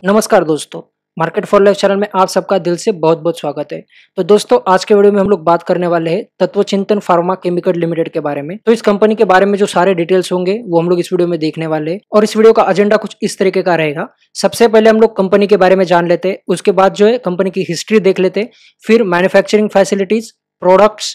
नमस्कार दोस्तों, market for life channel में आप सबका दिल से बहुत बहुत स्वागत है। तो दोस्तों, आज के वीडियो में हम लोग बात करने वाले हैं तत्वचिंतन फार्मा केमिकल लिमिटेड के बारे में। तो इस कंपनी के बारे में जो सारे डिटेल्स होंगे वो हम लोग इस वीडियो में देखने वाले हैं और इस वीडियो का एजेंडा कुछ इस तरीके का रहेगा। सबसे पहले हम लोग कंपनी के बारे में जान लेते हैं, उसके बाद जो है कंपनी की हिस्ट्री देख लेते हैं, फिर manufacturing facilities, products,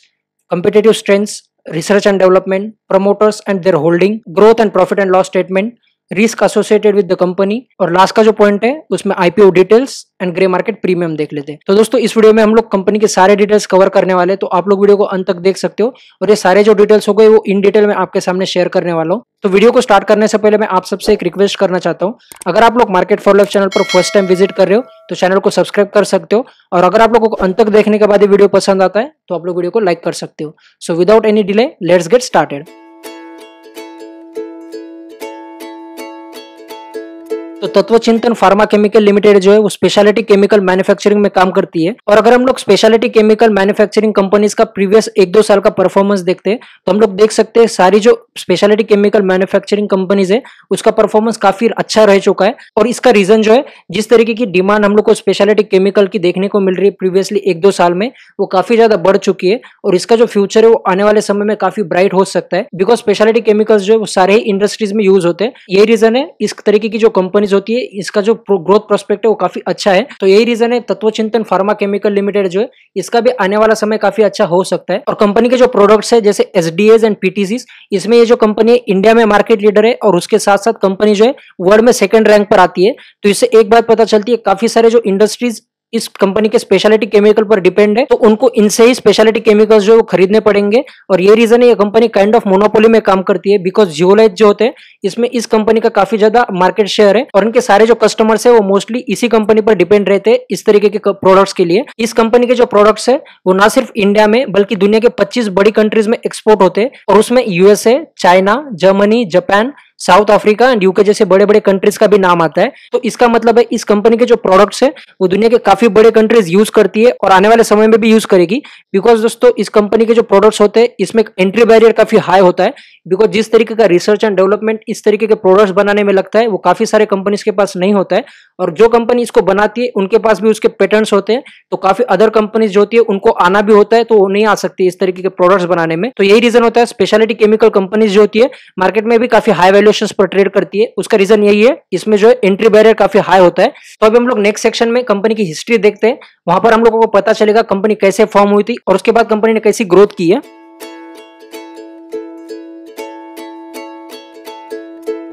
competitive strengths, research and development, promoters and their holding, growth and profit and loss statement, risk associated with the company और लास्ट का जो पॉइंट है उसमें IPO details and grey market premium देख लेते हैं। तो दोस्तों, इस वीडियो में हम लोग कंपनी के सारे डिटेल्स कवर करने वाले हैं, तो आप लोग वीडियो को अंत तक देख सकते हो और ये सारे जो डिटेल्स हो गए वो इन डिटेल में आपके सामने शेयर करने वाला हूँ। तो वीडियो को स्टार्ट करने से पहले मैं आप सबसे एक रिक्वेस्ट करना चाहता हूँ, अगर आप लोग मार्केट फॉर लाइफ चैनल पर फर्स्ट टाइम विजिट कर रहे हो तो चैनल को सब्सक्राइब कर सकते हो और अगर आप लोगों को अंत तक देखने के बाद ये वीडियो पसंद आता है तो आप लोग वीडियो को लाइक कर सकते हो। So without any delay let's get started. तो तत्वचिंतन फार्मा केमिकल लिमिटेड जो है वो स्पेशलिटी केमिकल मैन्युफैक्चरिंग में काम करती है और अगर हम लोग स्पेशलिटी केमिकल मैन्युफैक्चरिंग कंपनीज का प्रीवियस 1-2 साल का परफॉर्मेंस देखते हैं तो हम लोग देख सकते हैं सारी जो स्पेशलिटी केमिकल मैन्युफैक्चरिंग कंपनीज है उसका परफॉर्मेंस काफी अच्छा रह चुका है और इसका रीजन जो है जिस तरीके की डिमांड हम लोग को स्पेशलिटी केमिकल की देखने को मिल रही है प्रीवियसली 1-2 साल में वो काफी ज्यादा बढ़ चुकी है और इसका जो फ्यूचर है वो आने वाले समय में काफी ब्राइट हो सकता है बिकॉज स्पेशलिटी केमिकल्स जो है वो सारे ही इंडस्ट्रीज में यूज होते हैं। यही रीजन है इस तरीके की जो कंपनीज होती है इसका जो ग्रोथ प्रोस्पेक्ट है वो काफी अच्छा है। तो यही रीजन है तत्वचिंतन फार्मा केमिकल लिमिटेड जो है इसका भी आने वाला समय काफी अच्छा हो सकता है। और कंपनी के जो प्रोडक्ट्स है जैसे एसडीएज एंड पीटीसीज, इसमें ये जो कंपनी है इंडिया में मार्केट लीडर है और उसके साथ साथ कंपनी जो है वर्ल्ड में सेकंड रैंक पर आती है। तो इससे एक बात पता चलती है काफी सारे जो इंडस्ट्रीज इस कंपनी के स्पेशलिटी केमिकल पर डिपेंड है तो उनको इनसे ही स्पेशलिटी केमिकल्स जो खरीदने पड़ेंगे और ये रीजन है ये कंपनी काइंड ऑफ मोनोपोली में काम करती है बिकॉज जियोलाइट जो होते हैं इसमें इस कंपनी का काफी ज्यादा मार्केट शेयर है और इनके सारे जो कस्टमर्स है वो मोस्टली इसी कंपनी पर डिपेंड रहते हैं इस तरीके के प्रोडक्ट्स के लिए। इस कंपनी के जो प्रोडक्ट्स है वो ना सिर्फ इंडिया में बल्कि दुनिया के 25 बड़ी कंट्रीज में एक्सपोर्ट होते हैं और उसमें USA, China, Germany, Japan, south Africa and UK जैसे बड़े बड़े कंट्रीज का भी नाम आता है। तो इसका मतलब है इस कंपनी के जो प्रोडक्ट्स है वो दुनिया के काफी बड़े कंट्रीज यूज करती है और आने वाले समय में भी यूज करेगी बिकॉज दोस्तों इस कंपनी के जो प्रोडक्ट्स होते हैं इसमें एंट्री बैरियर काफी हाई होता है बिकॉज जिस तरीके का रिसर्च एंड डेवलपमेंट इस तरीके के प्रोडक्ट्स बनाने में लगता है वो काफी सारे कंपनीज के पास नहीं होता है और जो कंपनी इसको बनाती है उनके पास भी उसके पेटेंट्स होते हैं तो काफी अदर कंपनीज जो होती है उनको आना भी होता है तो वो नहीं आ सकती इस तरीके के प्रोडक्ट्स बनाने में। तो यही रीजन होता है स्पेशलिटी केमिकल कंपनीज जो होती है मार्केट में भी काफी हाई वैल्यूएशंस पर ट्रेड करती है। उसका रीजन यही है इसमें जो है एंट्री बैरियर काफी हाई होता है। तो अभी हम लोग नेक्स्ट सेक्शन में कंपनी की हिस्ट्री देखते हैं, वहां पर हम लोगों को पता चलेगा कंपनी कैसे फॉर्म हुई थी और उसके बाद कंपनी ने कैसी ग्रोथ की है।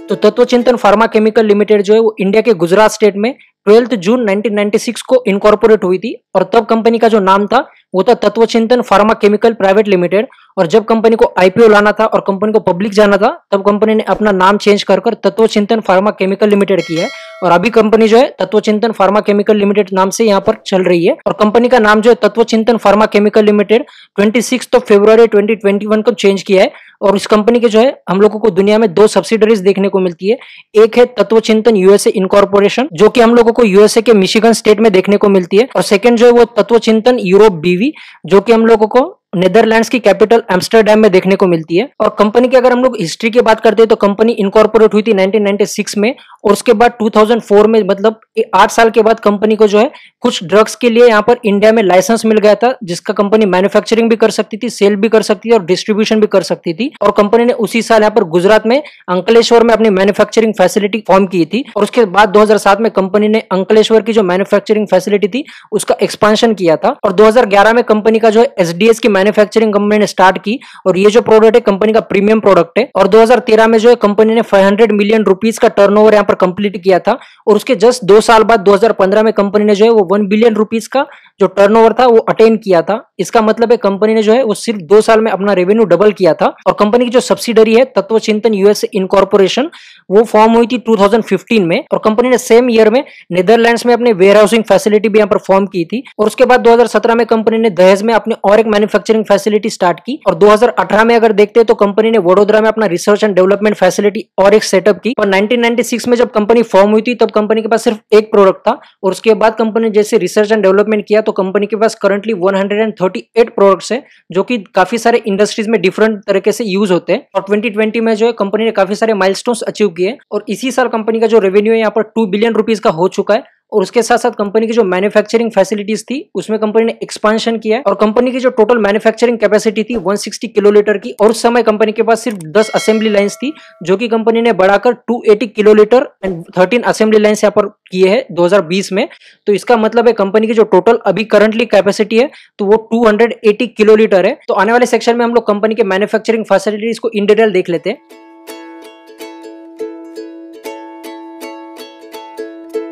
तो तत्वचिंतन फार्मा केमिकल लिमिटेड जो है वो इंडिया के गुजरात स्टेट में 12 जून 1996 को इनकॉर्पोरेट हुई थी और तब कंपनी का जो नाम था वो था तत्वचिंतन फार्मा केमिकल प्राइवेट लिमिटेड और जब कंपनी को आईपीओ लाना था और कंपनी को पब्लिक जाना था तब कंपनी ने अपना नाम चेंज कर तत्वचिंतन फार्मा केमिकल लिमिटेड किया है और अभी कंपनी जो है तत्वचिंतन फार्मा केमिकल लिमिटेड नाम से यहाँ पर चल रही है और कंपनी का नाम जो है तत्वचिंतन फार्मा केमिकल लिमिटेड 26 फरवरी 2021 को चेंज किया है और इस कंपनी के जो है हम लोगों को दुनिया में 2 सब्सिडरीज देखने को मिलती है। एक है तत्वचिंतन यूएसए इनकॉर्पोरेशन जो कि हम लोगों को यूएसए के मिशिगन स्टेट में देखने को मिलती है और सेकंड जो है वो तत्वचिंतन यूरोप बीवी जो कि हम लोगों को नेदरलैंड्स की कैपिटल एम्स्टरडेम में देखने को मिलती है। और कंपनी की अगर हम लोग हिस्ट्री की बात करते हैं तो कंपनी इनकॉर्पोरेट हुई थी 1996 में और उसके बाद 2004 में मतलब 8 साल के बाद कंपनी को जो है कुछ ड्रग्स के लिए यहाँ पर इंडिया में लाइसेंस मिल गया था जिसका कंपनी मैन्युफैक्चरिंग भी कर सकती थी, सेल भी कर सकती थी और डिस्ट्रीब्यूशन भी कर सकती थी और कंपनी ने उसी साल यहाँ पर गुजरात में अंकलेश्वर में अपनी मैन्युफैक्चरिंग फैसिलिटी फॉर्म की थी और उसके बाद 2007 में कंपनी ने अंकलेश्वर की जो मैन्युफैक्चरिंग फैसिलिटी थी उसका एक्सपांशन किया था और 2011 में कंपनी का जो है एसडीएस की मैन्युफैक्चरिंग कंपनी ने स्टार्ट की और ये जो प्रोडक्ट है कंपनी का प्रीमियम प्रोडक्ट है और 2013 में जो है कंपनी ने 500 मिलियन रुपीस का टर्नओवर यहाँ पर कंप्लीट किया था और उसके जस्ट 2 साल बाद 2015 में कंपनी ने जो है वो 1 बिलियन रुपीस का जो टर्नओवर था वो अटेन किया था। इसका मतलब है कंपनी ने जो है वो सिर्फ 2 साल में अपना रेवेन्यू डबल किया था और कंपनी की जो सब्सिडरी है तत्वचिंतन यूएसए इनकॉर्पोरेशन वो फॉर्म हुई थी 2015 में और कंपनी ने सेम ईयर में नीदरलैंड्स में अपनी वेयर हाउसिंग फैसिलिटी भी यहाँ पर फॉर्म की थी और उसके बाद 2017 में कंपनी ने दहेज में अपनी और एक मैन्युफैक्चरिंग मैन्युफैक्चरिंग फैसिलिटी स्टार्ट की और 2018 में अगर देखते हैं तो कंपनी ने वडोदरा में अपना रिसर्च एंड डेवलपमेंट फैसिलिटी और एक सेटअप की। और 1996 में जब कंपनी फॉर्म हुई थी तब कंपनी के पास सिर्फ एक प्रोडक्ट था और उसके बाद कंपनी ने जैसे रिसर्च एंड डेवलपमेंट किया तो कंपनी के पास करंटली 138 प्रोडक्ट्स है जो कि काफी सारे इंडस्ट्रीज में डिफरेंट तरीके से यूज होते हैं। और 2020 में जो है कंपनी ने काफी सारे माइलस्टोन्स अचीव किए और इसी साल कंपनी का जो रेवेन्यू है यहाँ पर 2 बिलियन रुपीज का हो चुका है। और उसके साथ साथ कंपनी की जो मैन्युफैक्चरिंग फैसिलिटीज थी उसमें कंपनी ने एक्सपांशन किया है और कंपनी की जो टोटल मैन्युफैक्चरिंग कैपेसिटी थी 160 किलोलीटर की और उस समय कंपनी के पास सिर्फ 10 असेंबली लाइंस थी जो कि कंपनी ने बढ़ाकर 280 किलोलीटर एंड 13 असेंबली लाइंस यहाँ पर किए हैं 2020 में। तो इसका मतलब है कंपनी की जो टोटल अभी करंटली कैपेसिटी है तो वो 280 किलोलीटर है। तो आने वाले सेक्शन में हम लोग कंपनी के मैन्युफैक्चरिंग फैसिलिटीज को इन डिटेल देख लेते हैं।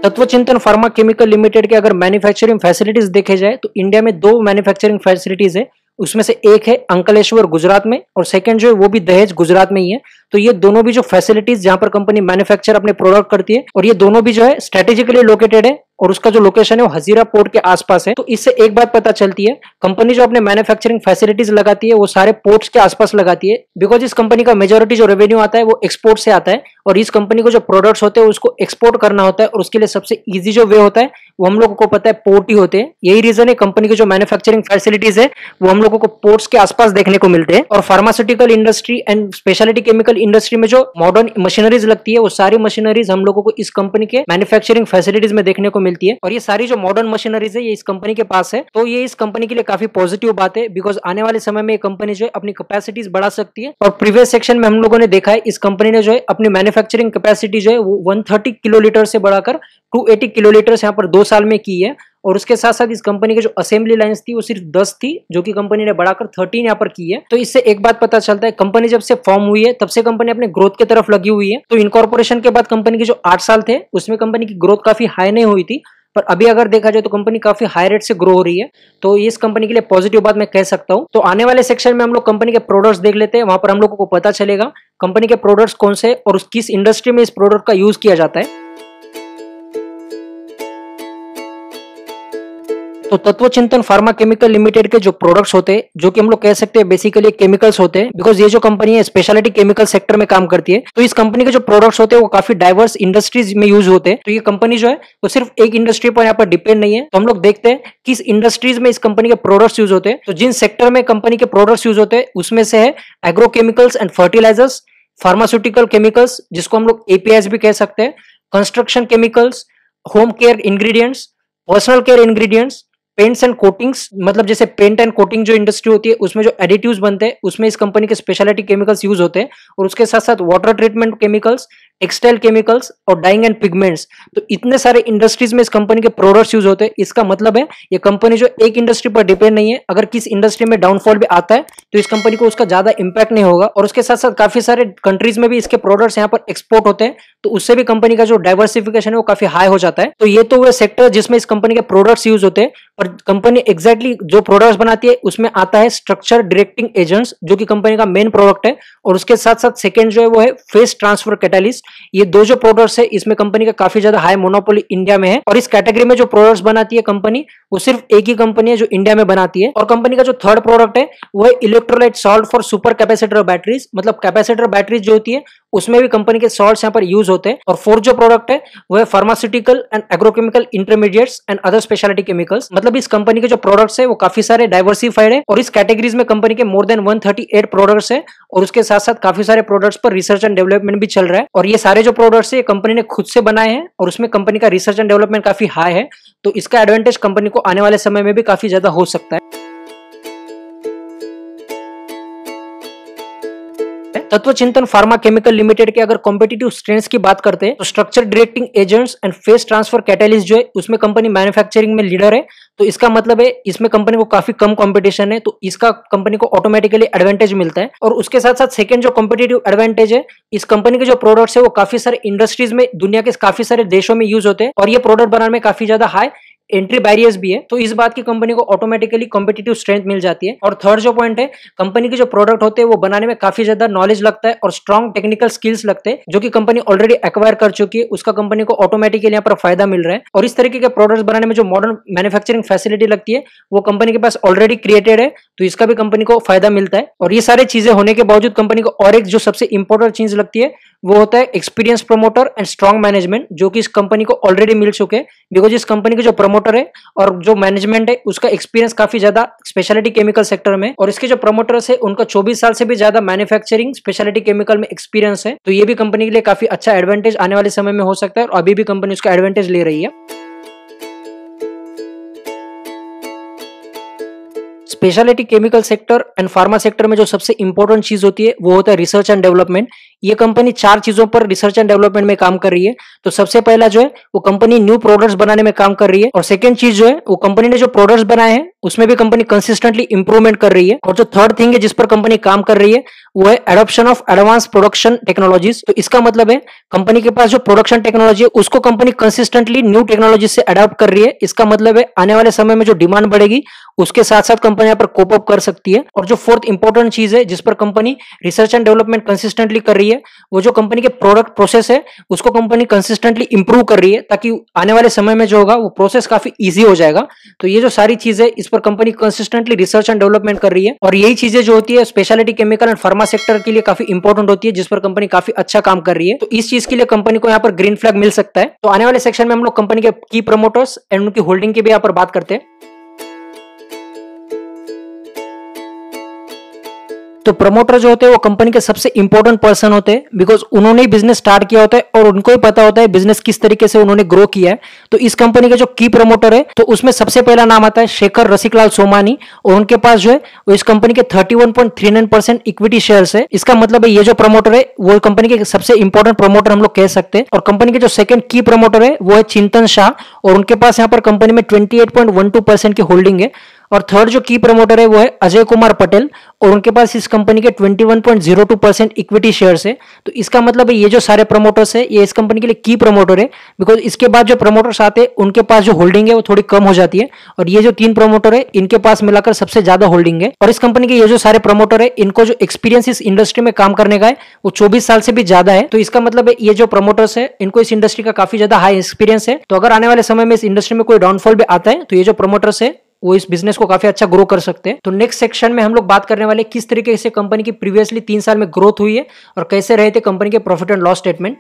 तत्वचिंतन फार्मा केमिकल लिमिटेड के अगर मैन्युफैक्चरिंग फैसिलिटीज देखे जाए तो इंडिया में 2 मैन्युफैक्चरिंग फैसिलिटीज है। उसमें से एक है अंकलेश्वर गुजरात में और सेकंड जो है वो भी दहेज गुजरात में ही है। तो ये दोनों भी जो फैसिलिटीज जहां पर कंपनी मैन्युफैक्चर अपने प्रोडक्ट करती है और ये दोनों भी जो है स्ट्रेटेजिकली लोकेटेड है और उसका जो लोकेशन है वो हजीरा पोर्ट के आसपास है। तो इससे एक बात पता चलती है कंपनी जो अपने मैन्युफैक्चरिंग फैसिलिटीज लगाती है वो सारे पोर्ट्स के आसपास लगाती है बिकॉज इस कंपनी का मेजोरिटी जो रेवेन्यू आता है वो एक्सपोर्ट से आता है और इस कंपनी को जो प्रोडक्ट्स होते हैं उसको एक्सपोर्ट करना होता है और उसके लिए सबसे ईजी जो वे होता है वो हम लोगों को पता है पोर्ट ही होते हैं। यही रीजन है कंपनी की जो मैन्युफैक्चरिंग फैसिलिटीज है वो हम लोगों को पोर्ट्स के आसपास देखने को मिलते हैं। और pharmaceutical industry and speciality chemical industry में जो मॉडर्न मशीनरीज लगती है वो सारी मशीनरीज हम लोगों को इस कंपनी के मैन्युफैक्चरिंग फैसिलिटीज में देखने को मिलती है और ये सारी जो मॉडर्न मशीनरीज है ये इस कंपनी के पास है। तो ये इस कंपनी के लिए काफी पॉजिटिव बात है बिकॉज आने वाले समय में ये कंपनी जो है अपनी कैपेसिटीज बढ़ा सकती है। और प्रीवियस सेक्शन में हम लोगों ने देखा है इस कंपनी ने जो है अपनी मैन्युफैक्चरिंग कैपेसिटी जो है वो 130 किलोलीटर से बढ़ाकर 280 किलोलीटर यहाँ पर 2 साल में की है। और उसके साथ साथ इस कंपनी की जो असेंबली लाइंस थी वो सिर्फ 10 थी जो कि कंपनी ने बढ़ाकर 13 यहाँ पर की है। तो इससे एक बात पता चलता है कंपनी जब से फॉर्म हुई है तब से कंपनी अपने ग्रोथ की तरफ लगी हुई है। तो इनकॉर्पोरेशन के बाद कंपनी के जो 8 साल थे उसमें कंपनी की ग्रोथ काफी हाई नहीं हुई थी पर अभी अगर देखा जाए तो कंपनी काफी हाई रेट से ग्रो हो रही है। तो इस कंपनी के लिए पॉजिटिव बात मैं कह सकता हूँ। तो आने वाले सेक्शन में हम लोग कंपनी के प्रोडक्ट्स देख लेते हैं, वहां पर हम लोगों को पता चलेगा कंपनी के प्रोडक्ट्स कौन से और किस इंडस्ट्री में इस प्रोडक्ट का यूज किया जाता है। तो तत्वचिंतन फार्मा केमिकल लिमिटेड के जो प्रोडक्ट्स होते हैं जो कि हम लोग कह सकते हैं बेसिकली केमिकल्स होते हैं बिकॉज ये जो कंपनी है स्पेशलिटी केमिकल सेक्टर में काम करती है। तो इस कंपनी के जो प्रोडक्ट्स होते हैं वो काफी डाइवर्स इंडस्ट्रीज में यूज होते हैं। तो ये कंपनी जो है वो सिर्फ एक इंडस्ट्री पर यहाँ पर डिपेंड नहीं है। तो हम लोग देखते हैं किस इंडस्ट्रीज में इस कंपनी के प्रोडक्ट्स यूज होते हैं। तो जिन सेक्टर में कंपनी के प्रोडक्ट्स यूज होते हैं उसमें से है agrochemicals and fertilisers, pharmaceutical chemicals जिसको हम लोग एपीआईज भी कह सकते हैं, construction chemicals, home care ingredients, personal care ingredients, paints and coatings मतलब जैसे पेंट एंड कोटिंग जो इंडस्ट्री होती है उसमें जो एडिटिव्स बनते हैं उसमें इस कंपनी के स्पेशलिटी केमिकल्स यूज होते हैं। और उसके साथ साथ water treatment chemicals, textile chemicals और डाइंग एंड पिगमेंट्स। तो इतने सारे इंडस्ट्रीज में इस कंपनी के प्रोडक्ट्स यूज होते हैं। इसका मतलब है ये कंपनी जो एक इंडस्ट्री पर डिपेंड नहीं है। अगर किस इंडस्ट्री में डाउनफॉल भी आता है तो इस कंपनी को उसका ज्यादा इंपैक्ट नहीं होगा। और उसके साथ साथ काफी सारे कंट्रीज में भी इसके प्रोडक्ट्स यहाँ पर एक्सपोर्ट होते हैं तो उससे भी कंपनी का जो डाइवर्सिफिकेशन है वो काफी हाई हो जाता है। तो ये तो वो सेक्टर जिसमें इस कंपनी के प्रोडक्ट्स यूज होते हैं। पर कंपनी एग्जैक्टली जो प्रोडक्ट्स बनाती है उसमें आता है स्ट्रक्चर डायरेक्टिंग एजेंट्स जो कि कंपनी का मेन प्रोडक्ट है। और उसके साथ साथ सेकंड जो है वो है फेस ट्रांसफर कैटालिस्ट। ये दो जो प्रोडक्ट्स है इसमें कंपनी का काफी ज्यादा हाई मोनोपोली इंडिया में है। और इस कैटेगरी में जो प्रोडक्ट्स बनाती है कंपनी वो सिर्फ एक ही कंपनी है जो इंडिया में बनाती है। और कंपनी का जो थर्ड प्रोडक्ट है वो है electrolyte salt for super capacitor batteries मतलब कैपेसिटर बैटरीज जो होती है उसमें भी कंपनी के सॉल्ट्स यहाँ पर यूज होते हैं। और फोर्थ जो प्रोडक्ट है वो है pharmaceutical and agrochemical intermediates and other speciality chemicals. मतलब इस कंपनी के जो प्रोडक्ट्स है वो काफी सारे डाइवर्सिफाइड है और इस कैटेगरीज में कंपनी के मोर देन 138 प्रोडक्ट्स है। और उसके साथ साथ काफी सारे प्रोडक्ट्स पर रिसर्च एंड डेवलपमेंट भी चल रहा है। और ये सारे जो प्रोडक्ट्स है कंपनी ने खुद से बनाए हैं और उसमें कंपनी का रिसर्च एंड डेवलपमेंट काफी हाई है। तो इसका एडवांटेज कंपनी को आने वाले समय में भी काफी ज्यादा हो सकता है। तत्वचिंतन फार्मा केमिकल लिमिटेड के अगर कॉम्पिटिटिव स्ट्रेंथ्स की बात करते हैं तो structure directing agents and phase transfer catalyst जो है उसमें कंपनी मैन्युफैक्चरिंग में लीडर है। तो इसका मतलब है इसमें कंपनी को काफी कम कंपटीशन है तो इसका कंपनी को ऑटोमेटिकली एडवांटेज मिलता है। और उसके साथ साथ सेकंड जो कॉम्पिटिटिव एडवांटेज है इस कंपनी के जो प्रोडक्ट्स है वो काफी सारे इंडस्ट्रीज में दुनिया के काफी सारे देशों में यूज होते हैं और ये प्रोडक्ट बनाने में काफी ज्यादा हाई एंट्री बैरियर्स भी है, तो इस बात की कंपनी को ऑटोमेटिकली कॉम्पिटिटिव स्ट्रेंथ मिल जाती है। और थर्ड जो पॉइंट है, कंपनी के जो प्रोडक्ट होते हैं वो बनाने में काफी ज्यादा नॉलेज लगता है और स्ट्रॉन्ग टेक्निकल स्किल्स लगते हैं, जो कि कंपनी ऑलरेडी एक्वायर कर चुकी है, उसका कंपनी को ऑटोमेटिकली यहाँ पर फायदा मिल रहा है। और इस तरीके के प्रोडक्ट्स बनाने में जो मॉडर्न मैन्युफैक्चरिंग फैसिलिटी लगती है वो कंपनी के पास ऑलरेडी क्रिएटेड है, तो इसका भी कंपनी को फायदा मिलता है। और ये सारी चीजें होने के बावजूद कंपनी को और एक जो सबसे इंपॉर्टेंट चीज लगती है वो होता है experience promoter and strong management, जो कि इस कंपनी को ऑलरेडी मिल चुके हैं। बिकॉज इस कंपनी के जो प्रमोटर है और जो मैनेजमेंट है उसका एक्सपीरियंस काफी ज्यादा स्पेशलिटी केमिकल सेक्टर में, और इसके जो प्रमोटर्स है उनका 24 साल से भी ज्यादा मैन्युफैक्चरिंग स्पेशलिटी केमिकल में एक्सपीरियंस है। तो ये भी कंपनी के लिए काफी अच्छा एडवांटेज आने वाले समय में हो सकता है, और अभी भी कंपनी उसका एडवांटेज ले रही है। Speciality chemical sector and pharma sector में जो सबसे इंपॉर्टेंट चीज होती है वो होता है रिसर्च एंड डेवलपमेंट। ये कंपनी 4 चीजों पर रिसर्च एंड डेवलपमेंट में काम कर रही है। तो सबसे पहला जो है वो कंपनी न्यू प्रोडक्ट्स बनाने में काम कर रही है, और सेकंड चीज जो है वो कंपनी ने जो प्रोडक्ट्स बनाए हैं उसमें भी कंपनी कंसिस्टेंटली इंप्रूवमेंट कर रही है। और जो थर्ड थिंग है जिस पर कंपनी काम कर रही है वो है adoption of advance production technologies. तो इसका मतलब है कंपनी के पास जो प्रोडक्शन टेक्नोलॉजी है उसको कंपनी कंसिस्टेंटली न्यू टेक्नोलॉजी से अडॉप्ट कर रही है। इसका मतलब है आने वाले समय में जो डिमांड बढ़ेगी उसके साथ साथ कंपनी यहाँ पर कोप अप कर सकती है। और जो फोर्थ इंपॉर्टेंट चीज है जिस पर company research and development consistently कर रही है वो जो कंपनी के प्रोडक्ट प्रोसेस है उसको कंपनी कंसिस्टेंटली इंप्रूव कर रही है, ताकि आने वाले समय में जो होगा वो प्रोसेस काफी इजी हो जाएगा। तो ये जो सारी चीजें इस पर company consistently research and development कर रही है, और यही चीजें जो होती है speciality chemical and pharma sector के लिए काफी इंपॉर्टेंट होती है, जिस पर कंपनी काफी अच्छा काम कर रही है। तो इस चीज के लिए कंपनी को यहाँ पर ग्रीन फ्लैग मिल सकता है। तो आने वाले सेक्शन में हम लोग कंपनी के की प्रमोटर्स एंड उनकी होल्डिंग की भी यहाँ पर बात करते हैं। तो प्रमोटर जो होते हैं वो कंपनी के सबसे इंपॉर्टेंट पर्सन होते हैं, बिकॉज उन्होंने ही बिजनेस स्टार्ट किया होता है और उनको ही पता होता है बिजनेस किस तरीके से उन्होंने ग्रो किया है। तो इस कंपनी के जो की प्रमोटर है तो उसमें सबसे पहला नाम आता है शेखर रसिकलाल सोमानी, और उनके पास जो है वो इस कंपनी के 31.39% इक्विटी शेयर्स है। इसका मतलब है ये जो प्रमोटर है वो कंपनी के सबसे इंपॉर्टेंट प्रमोटर हम लोग कह सकते हैं। और कंपनी के जो सेकंड की प्रमोटर है वो है चिंतन शाह, और उनके पास यहाँ पर कंपनी में 28.12% की होल्डिंग है। और थर्ड जो की प्रमोटर है वो है अजय कुमार पटेल, और उनके पास इस कंपनी के 21.02% इक्विटी शेयर्स है। तो इसका मतलब है ये जो सारे प्रमोटर्स है ये इस कंपनी के लिए की प्रमोटर है, बिकॉज इसके बाद जो प्रमोटर्स आते हैं उनके पास जो होल्डिंग है वो थोड़ी कम हो जाती है, और ये जो 3 प्रमोटर है इनके पास मिलाकर सबसे ज्यादा होल्डिंग है। और इस कंपनी के ये जो सारे प्रमोटर है इनको जो एक्सपीरियंस इस इंडस्ट्री में काम करने का है वो 24 साल से भी ज्यादा है। तो इसका मतलब है ये जो प्रमोटर्स है इनको इस इंडस्ट्री का काफी ज्यादा हाई एक्सपीरियंस है। तो अगर आने वाले समय में इस इंडस्ट्री में कोई डाउनफॉल भी आता है तो ये जो प्रमोटर्स है वो इस बिजनेस को काफी अच्छा ग्रो कर सकते हैं। तो नेक्स्ट सेक्शन में हम लोग बात करने वाले किस तरीके से कंपनी की प्रीवियसली 3 साल में ग्रोथ हुई है और कैसे रहे थे कंपनी के प्रॉफिट एंड लॉस स्टेटमेंट।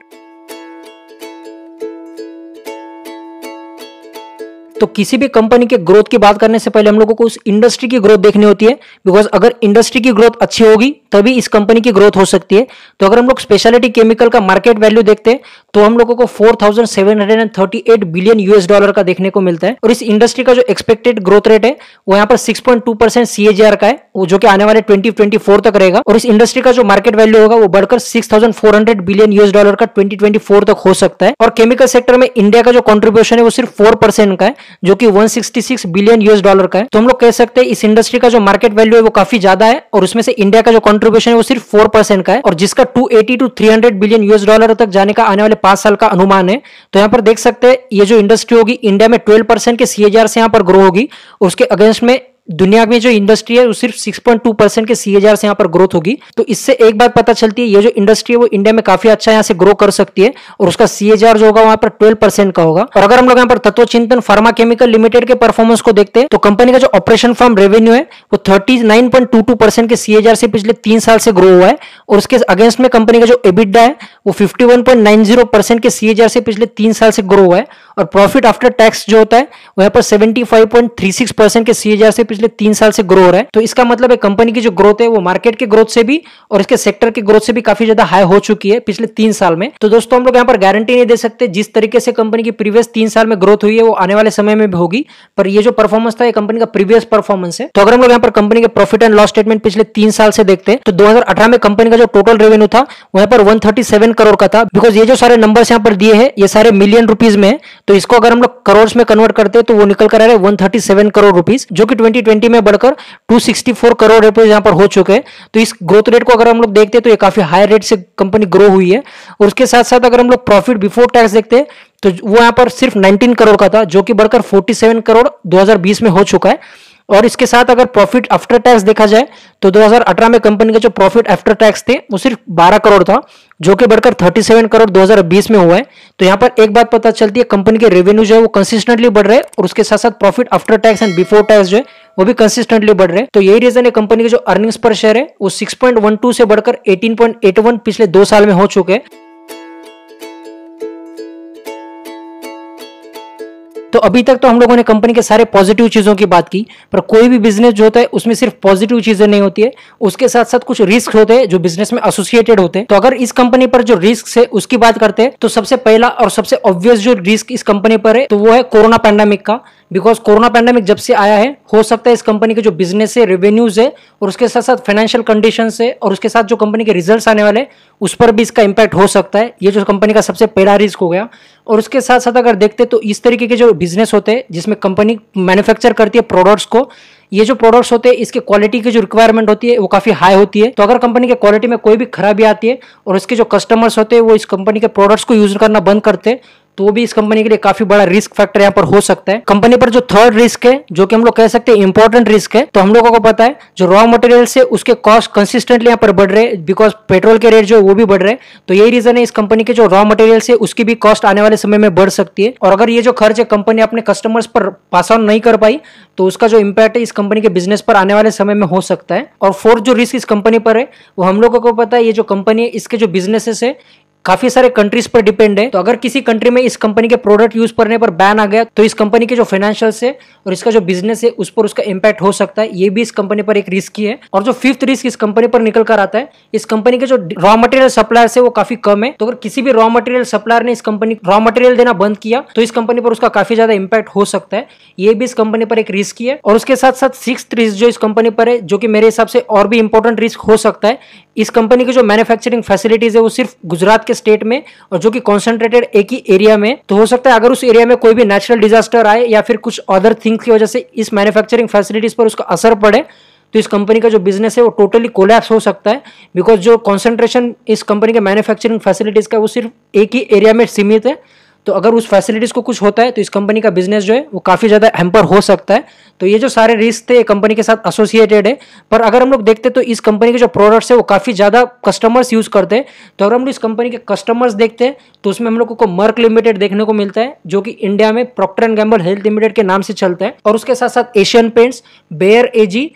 तो किसी भी कंपनी के ग्रोथ की बात करने से पहले हम लोगों को उस इंडस्ट्री की ग्रोथ देखनी होती है, बिकॉज अगर इंडस्ट्री की ग्रोथ अच्छी होगी तभी इस कंपनी की ग्रोथ हो सकती है। तो अगर हम लोग स्पेशलिटी केमिकल का मार्केट वैल्यू देखते हैं तो हम लोगों को 4738 बिलियन $US का देखने को मिलता है, और इस इंडस्ट्री का जो एक्सपेक्टेड ग्रोथ रेट है वो यहाँ पर 6.2% CAGR का है, वो जो कि आने वाले 2024 तक रहेगा। और इस इंडस्ट्री का जो मार्केट वैल्यू होगा वो बढ़कर 6400 बिलियन $US का 2024 तक हो सकता है। और केमिकल सेक्टर में इंडिया का जो कॉन्ट्रीब्यूशन है वो सिर्फ 4% का है, जो कि 166 बिलियन $US का है। तो हम लोग कह सकते हैं इस इंडस्ट्री का जो मार्केट वैल्यू है वो काफी ज्यादा है, और उसमें से इंडिया का जो कॉन्ट्रीब्यूशन है वो सिर्फ 4% का है, और जिसका 280 to 300 बिलियन $US तक जाने का आने वाले 5 साल का अनुमान है। तो यहाँ पर देख सकते हैं ये जो इंडस्ट्री होगी इंडिया में 12% के CAGR से यहाँ पर ग्रो होगी, उसके अगेंस्ट में दुनिया में जो इंडस्ट्री है वो सिर्फ 6.2% के CAGR से यहाँ पर ग्रोथ होगी। तो इससे एक बात पता चलती है ये जो इंडस्ट्री है वो इंडिया में काफी अच्छा यहाँ से ग्रो कर सकती है, और उसका CAGR जो होगा वहां पर 12% का होगा। और अगर हम लोग यहाँ पर तत्वचिंतन फार्मा केमिकल लिमिटेड के परफॉर्मेंस को देखते हैं तो कंपनी का जो ऑपरेशन फर्म रेवेन्यू है वो 39.22% के CAGR से पिछले 3 साल से ग्रो हुआ है, और उसके अगेंस्ट में कंपनी का जो EBITDA है वो 51.90% के CAGR से पिछले 3 साल से ग्रो हुआ है, और प्रॉफिट आफ्टर टैक्स जो होता है वो यहाँ पर 75.36% के CAGR से पिछले 3 साल से ग्रो हो रहा है। तो इसका मतलब है कंपनी की जो ग्रोथ है वो मार्केट के ग्रोथ से भी और इसके सेक्टर की ग्रोथ से भी काफी ज्यादा हाई हो चुकी है पिछले 3 साल में। तो दोस्तों हम लोग यहाँ पर गारंटी नहीं दे सकते जिस तरीके से कंपनी की प्रीवियस 3 साल में ग्रोथ हुई है वो आने वाले समय में भी होगी, पर ये जो परफॉर्मेंस था ये कंपनी का प्रीवियस परफॉर्मेंस है। तो अगर हम लोग यहाँ पर कंपनी के प्रॉफिट एंड लॉस स्टेटमेंट पिछले 3 साल से देखते हैं तो 2018 में कंपनी का जो टोटल रेवेन्यू था वहां पर 137 करोड़ का था, बिकॉज ये जो सारे नंबर्स यहाँ पर दिए हैं ये सारे मिलियन रुपीज में, तो इसको अगर हम लोग करोड़ में कन्वर्ट करते हैं तो वो निकल कर आ रहा है 137 करोड़ रुपीज, जो कि 2020 में बढ़कर 264 करोड़ रुपए यहाँ पर हो चुके हैं। तो इस ग्रोथ रेट को अगर हम लोग देखते हैं तो ये काफी हाई रेट से कंपनी ग्रो हुई है। और उसके साथ साथ अगर हम लोग प्रॉफिट बिफोर टैक्स देखते हैं तो वो यहाँ पर सिर्फ 19 करोड़ का था, जो कि बढ़कर 47 करोड़ 2020 में हो चुका है। और इसके साथ अगर प्रॉफिट आफ्टर टैक्स देखा जाए तो 2018 में कंपनी के जो प्रॉफिट आफ्टर टैक्स थे वो सिर्फ 12 करोड़ था, जो कि बढ़कर 37 करोड़ 2020 में हुआ है। तो यहाँ पर एक बात पता चलती है, कंपनी के रेवेन्यू जो है वो कंसिस्टेंटली बढ़ रहे हैं और उसके साथ साथ profit after tax and before tax जो है वो भी कंसिस्टेंटली बढ़ रहे हैं। तो यही रीजन है कंपनी के जो अर्निंग्स पर शेयर है वो 6.12 से बढ़कर 18.81 पिछले 2 साल में हो चुके हैं। तो अभी तक तो हम लोगों ने कंपनी के सारे पॉजिटिव चीजों की बात की, पर कोई भी बिजनेस जो होता है उसमें सिर्फ पॉजिटिव चीजें नहीं होती है, उसके साथ साथ कुछ रिस्क होते हैं जो बिजनेस में एसोसिएटेड होते हैं। तो अगर इस कंपनी पर जो रिस्क है उसकी बात करते हैं तो सबसे पहला और सबसे ऑब्वियस जो रिस्क इस कंपनी पर है तो वो है कोरोना पैंडेमिक का। बिकॉज कोरोना पैंडेमिक जब से आया है, हो सकता है इस कंपनी के जो बिजनेस है, रेवेन्यूज है और उसके साथ साथ फाइनेंशियल कंडीशंस है और उसके साथ जो कंपनी के रिजल्ट्स आने वाले उस पर भी इसका इंपैक्ट हो सकता है। ये जो कंपनी का सबसे पहला रिस्क हो गया। और उसके साथ साथ अगर देखते तो इस तरीके के जो बिजनेस होते हैं जिसमें कंपनी मैन्युफैक्चर करती है प्रोडक्ट्स को, ये जो प्रोडक्ट्स होते हैं इसके क्वालिटी की जो रिक्वायरमेंट होती है वो काफी हाई होती है। तो अगर कंपनी के क्वालिटी में कोई भी खराबी आती है और इसके जो कस्टमर्स होते हैं वो इस कंपनी के प्रोडक्ट्स को यूज करना बंद करते हैं तो वो भी इस कंपनी के लिए काफी बड़ा रिस्क फैक्टर यहाँ पर हो सकता है। कंपनी पर जो थर्ड रिस्क है, जो कि हम लोग कह सकते हैं इंपॉर्टेंट रिस्क है, तो हम लोगों को पता है जो रॉ मटेरियल से उसके कॉस्ट कंसिस्टेंटली यहाँ पर बढ़ रहे हैं, बिकॉज पेट्रोल के रेट जो है वो भी बढ़ रहे हैं। तो यही रीजन है इस कंपनी के जो रॉ मटेरियल है उसकी भी कॉस्ट आने वाले समय में बढ़ सकती है। और अगर ये जो खर्च है कंपनी अपने कस्टमर्स पर पास ऑन नहीं कर पाई तो उसका जो इंपैक्ट है इस कंपनी के बिजनेस पर आने वाले समय में हो सकता है। और फोर्थ जो रिस्क इस कंपनी पर है वो हम लोगों को पता है, ये जो कंपनी है इसके जो बिजनेसेस है काफी सारे कंट्रीज पर डिपेंड है। तो अगर किसी कंट्री में इस कंपनी के प्रोडक्ट यूज करने पर बैन आ गया तो इस कंपनी के जो फाइनेंशियल्स है और इसका जो बिजनेस है उस पर उसका इंपैक्ट हो सकता है। ये भी इस कंपनी पर एक रिस्क ही है। और जो फिफ्थ रिस्क इस कंपनी पर निकल कर आता है, इस कंपनी के जो रॉ मटेरियल सप्लायर है वो काफी कम है। तो अगर किसी भी रॉ मटेरियल सप्लायर ने इस कंपनी रॉ मटेरियल देना बंद किया तो इस कंपनी पर उसका काफी ज्यादा इंपैक्ट हो सकता है। ये भी इस कंपनी पर एक रिस्क ही है। और उसके साथ साथ सिक्स्थ रिस्क जो इस कंपनी पर है, जो कि मेरे हिसाब से और भी इंपॉर्टेंट रिस्क हो सकता है, इस कंपनी की जो मैन्युफैक्चरिंग फैसिलिटीज है वो सिर्फ गुजरात के स्टेट में और जो कि कॉन्सेंट्रेटेड एक ही एरिया में। तो हो सकता है अगर उस एरिया में कोई भी नेचुरल डिजास्टर आए या फिर कुछ अदर थिंग्स की वजह से इस मैन्युफैक्चरिंग फैसिलिटीज पर उसका असर पड़े तो इस कंपनी का जो बिजनेस है वो टोटली कोलैप्स हो सकता है। बिकॉज जो कॉन्सेंट्रेशन इस कंपनी के मैन्युफैक्चरिंग फैसिलिटीज का वो सिर्फ एक ही एरिया में सीमित है। तो अगर उस फैसिलिटीज को कुछ होता है तो इस कंपनी का बिजनेस जो है वो काफी ज्यादा हैम्पर हो सकता है। तो ये जो सारे रिस्क थे कंपनी के साथ एसोसिएटेड है। पर अगर हम लोग देखते तो इस कंपनी के जो प्रोडक्ट्स है वो काफी ज्यादा कस्टमर्स यूज करते हैं। तो अगर हम लोग इस कंपनी के कस्टमर्स देखते हैं तो उसमें हम लोगों को मर्क लिमिटेड देखने को मिलता है, जो कि इंडिया में Procter and Gamble Health Limited के नाम से चलता है। और उसके साथ साथ Asian Paints, Bayer AG,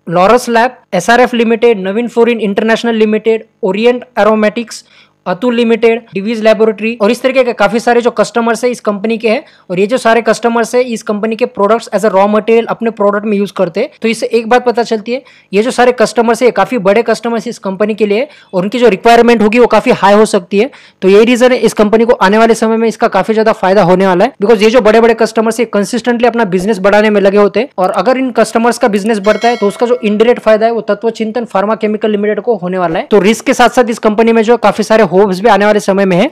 Laurus Lab, SRF Limited, Navin Fluorine International Limited, Orient Aromatics, Atul Limited, Divi's Laboratory और इस तरीके के काफी सारे जो कस्टमर्स है इस कंपनी के हैं। और ये जो सारे कस्टमर्स है इस कंपनी के products as a raw material अपने प्रोडक्ट में यूज करते हैं। तो इससे एक बात पता चलती है, ये जो सारे कस्टमर्स है काफी बड़े कस्टमर्स इस कंपनी के लिए और उनकी जो रिक्वायरमेंट होगी वो काफी हाई हो सकती है। तो यही रीजन है इस कंपनी को आने वाले समय में इसका काफी ज्यादा फायदा होने वाला है। बिकॉज ये जो बड़े बड़े कस्टमर्स है कंसिस्टेंटली अपना बिजनेस बढ़ाने में लगे होते हैं और अगर इन कस्टमर्स का बिजनेस बढ़ता है तो उसका जो इनडायरेक्ट फायदा है वो तत्वचिंतन फार्मा केमिकल लिमिटेड को होने वाला है। तो रिस्क के साथ साथ इस कंपनी में जो काफी सारे होप्स भी आने वाले समय में है।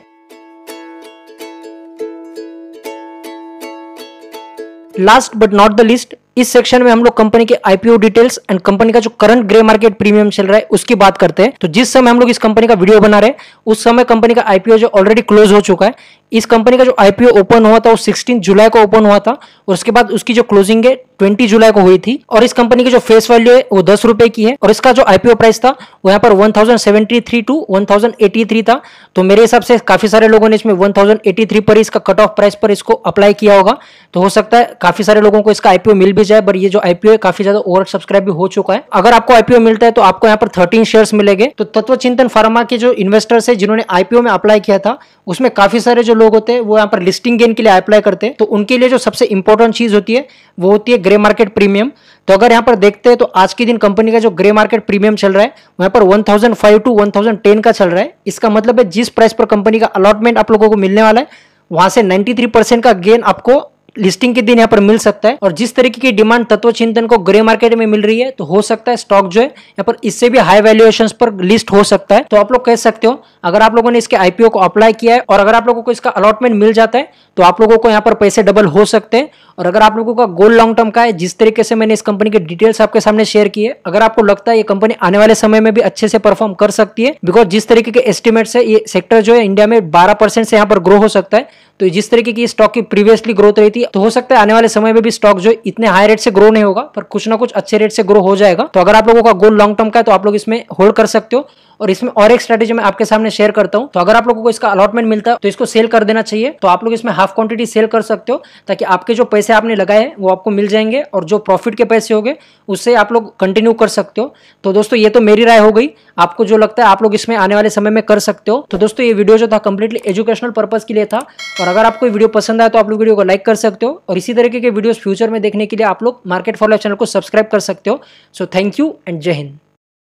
Last but not the list, इस सेक्शन में हम लोग कंपनी के आईपीओ डिटेल्स एंड कंपनी का जो करंट ग्रे मार्केट प्रीमियम चल रहा है उसकी बात करते हैं। तो जिस समय हम लोग इस कंपनी का वीडियो बना रहे हैं उस समय कंपनी का आईपीओ जो ऑलरेडी क्लोज हो चुका है। इस कंपनी का जो आईपीओ ओपन हुआ था वो 16 जुलाई को ओपन हुआ था और उसके बाद उसकी जो क्लोजिंग है 20 जुलाई को हुई थी। और इस कंपनी की जो फेस वैल्यू है वो 10 रुपए की है और इसका जो आईपीओ प्राइस था वो यहाँ पर 1073 टू 1083 था। तो मेरे हिसाब से काफी सारे लोगों ने इसमें 1083 पर इसका कट ऑफ प्राइस पर इसको अप्लाई किया होगा। तो हो सकता है काफी सारे लोगों को इसका आईपीओ मिल भी जाए, पर ये जो आईपीओ है काफी ज्यादा ओवर सब्सक्राइब भी हो चुका है। अगर आपको आईपीओ मिलता है तो आपको यहाँ पर 13 शेयर्स मिलेंगे। तो तत्वचिंतन फार्मा के जो इन्वेस्टर्स है जिन्होंने आईपीओ में अप्लाई किया था उसमें काफी सारे जो लोग होते हैं वो यहाँ पर लिस्टिंग गेन के लिए अप्लाई करते हैं। तो उनके लिए जो सबसे इंपॉर्टेंट चीज होती है वो होती है ग्रे मार्केट प्रीमियम। तो अगर यहाँ पर देखते हैं तो आज के दिन कंपनी का जो ग्रे मार्केट प्रीमियम चल रहा है वहां पर 1005 टू 1010 का चल रहा है। इसका मतलब है जिस प्राइस पर कंपनी का अलॉटमेंट आप लोगों को मिलने वाला है वहां से 93% का गेन आपको लिस्टिंग के दिन यहाँ पर मिल सकता है। और जिस तरीके की डिमांड तत्वचिंतन को ग्रे मार्केट में मिल रही है तो हो सकता है स्टॉक जो है यहाँ पर इससे भी हाई वैल्यूएशंस पर लिस्ट हो सकता है। तो आप लोग कह सकते हो अगर आप लोगों ने इसके आईपीओ को अप्लाई किया है और अगर आप लोगों को इसका अलॉटमेंट मिल जाता है तो आप लोगों को यहाँ पर पैसे डबल हो सकते हैं। और अगर आप लोगों का गोल लॉन्ग टर्म का है, जिस तरीके से मैंने इस कंपनी की डिटेल्स आपके सामने शेयर की है, अगर आपको लगता है ये कंपनी आने वाले समय में भी अच्छे से परफॉर्म कर सकती है, बिकॉज जिस तरीके के एस्टिमेट्स है ये सेक्टर जो है इंडिया में 12% से यहाँ पर ग्रो हो सकता है, तो जिस तरीके की स्टॉक की प्रीवियसली ग्रोथ रही थी, तो हो सकता है आने वाले समय में भी स्टॉक जो इतने हाई रेट से ग्रो नहीं होगा, पर कुछ ना कुछ अच्छे रेट से ग्रो हो जाएगा। तो अगर आप लोगों का गोल लॉन्ग टर्म का है तो आप लोग इसमें होल्ड कर सकते हो। और इसमें और एक स्ट्रेटेजी मैं आपके सामने शेयर करता हूं। तो अगर आप लोगों को इसका अलॉटमेंट मिलता है तो इसको सेल कर देना चाहिए। तो आप लोग इसमें हाफ क्वांटिटी सेल कर सकते हो, ताकि आपके जो पैसे आपने लगाए हैं वो आपको मिल जाएंगे, और जो प्रॉफिट के पैसे होंगे उससे आप लोग कंटिन्यू कर सकते हो। तो दोस्तों ये तो मेरी राय हो गई, आपको जो लगता है आप लोग इसमें आने वाले समय में कर सकते हो। तो दोस्तों ये वीडियो जो था कंप्लीटली एजुकेशनल पर्पज के लिए था, और अगर आपको वीडियो पसंद आया तो आप लोग वीडियो को लाइक कर सकते हो, और इसी तरीके के वीडियोस फ्यूचर में देखने के लिए आप लोग मार्केट फॉलो चैनल को सब्सक्राइब कर सकते हो। सो थैंक यू एंड जय हिंद।